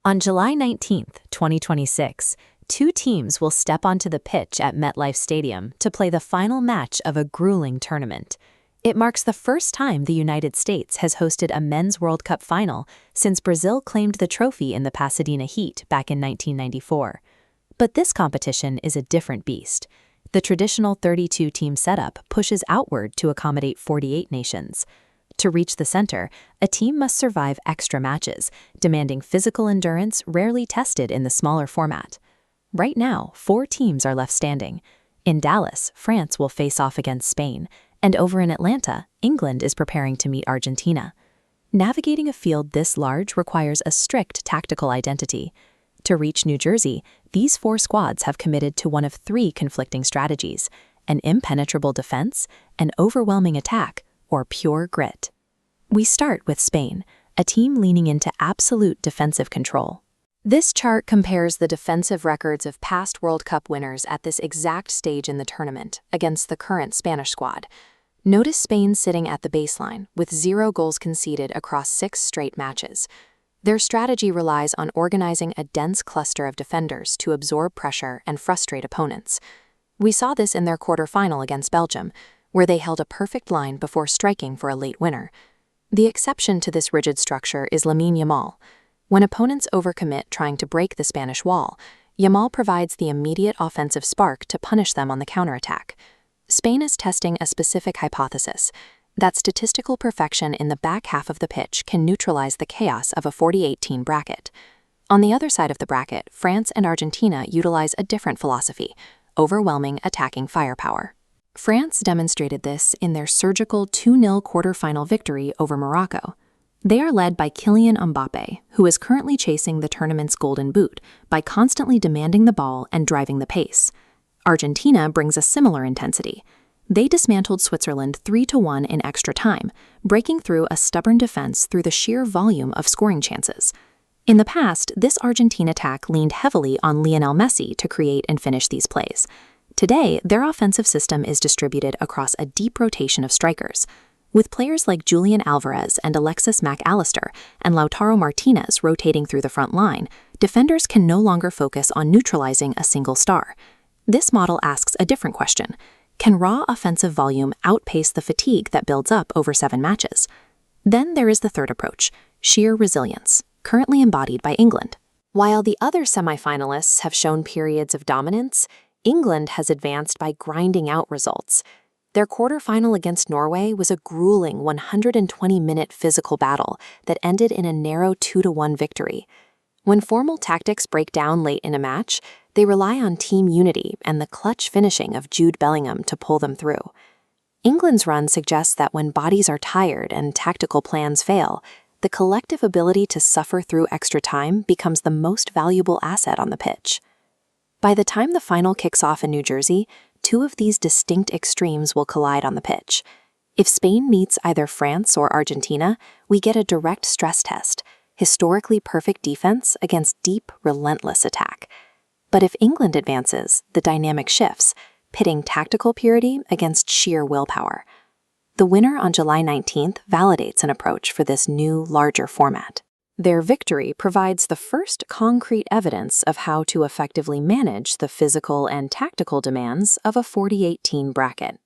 On July 19, 2026, two teams will step onto the pitch at MetLife Stadium to play the final match of a grueling tournament. It marks the first time the United States has hosted a Men's World Cup final since Brazil claimed the trophy in the Pasadena Heat back in 1994. But this competition is a different beast. The traditional 32-team setup pushes outward to accommodate 48 nations. To reach the center, a team must survive extra matches, demanding physical endurance rarely tested in the smaller format. Right now, 4 teams are left standing. In Dallas, France will face off against Spain, and over in Atlanta, England is preparing to meet Argentina. Navigating a field this large requires a strict tactical identity. To reach New Jersey, these 4 squads have committed to one of 3 conflicting strategies: an impenetrable defense, an overwhelming attack, or pure grit. We start with Spain, a team leaning into absolute defensive control. This chart compares the defensive records of past World Cup winners at this exact stage in the tournament against the current Spanish squad. Notice Spain sitting at the baseline, with 0 goals conceded across 6 straight matches. Their strategy relies on organizing a dense cluster of defenders to absorb pressure and frustrate opponents. We saw this in their quarterfinal against Belgium, where they held a perfect line before striking for a late winner. The exception to this rigid structure is Lamine Yamal. When opponents overcommit trying to break the Spanish wall, Yamal provides the immediate offensive spark to punish them on the counterattack. Spain is testing a specific hypothesis: that statistical perfection in the back half of the pitch can neutralize the chaos of a 48-team bracket. On the other side of the bracket, France and Argentina utilize a different philosophy: overwhelming attacking firepower. France demonstrated this in their surgical 2-0 quarterfinal victory over Morocco. They are led by Kylian Mbappé, who is currently chasing the tournament's golden boot by constantly demanding the ball and driving the pace. Argentina brings a similar intensity. They dismantled Switzerland 3-1 in extra time, breaking through a stubborn defense through the sheer volume of scoring chances. In the past, this Argentine attack leaned heavily on Lionel Messi to create and finish these plays. Today, their offensive system is distributed across a deep rotation of strikers. With players like Julian Alvarez and Alexis Mac Allister and Lautaro Martinez rotating through the front line, defenders can no longer focus on neutralizing a single star. This model asks a different question: can raw offensive volume outpace the fatigue that builds up over 7 matches? Then there is the third approach: sheer resilience, currently embodied by England. While the other semifinalists have shown periods of dominance, England has advanced by grinding out results. Their quarterfinal against Norway was a grueling 120-minute physical battle that ended in a narrow 2-1 victory. When formal tactics break down late in a match, they rely on team unity and the clutch finishing of Jude Bellingham to pull them through. England's run suggests that when bodies are tired and tactical plans fail, the collective ability to suffer through extra time becomes the most valuable asset on the pitch. By the time the final kicks off in New Jersey, 2 of these distinct extremes will collide on the pitch. If Spain meets either France or Argentina, we get a direct stress test: historically perfect defense against deep, relentless attack. But if England advances, the dynamic shifts, pitting tactical purity against sheer willpower. The winner on July 19th validates an approach for this new, larger format. Their victory provides the first concrete evidence of how to effectively manage the physical and tactical demands of a 48-team bracket.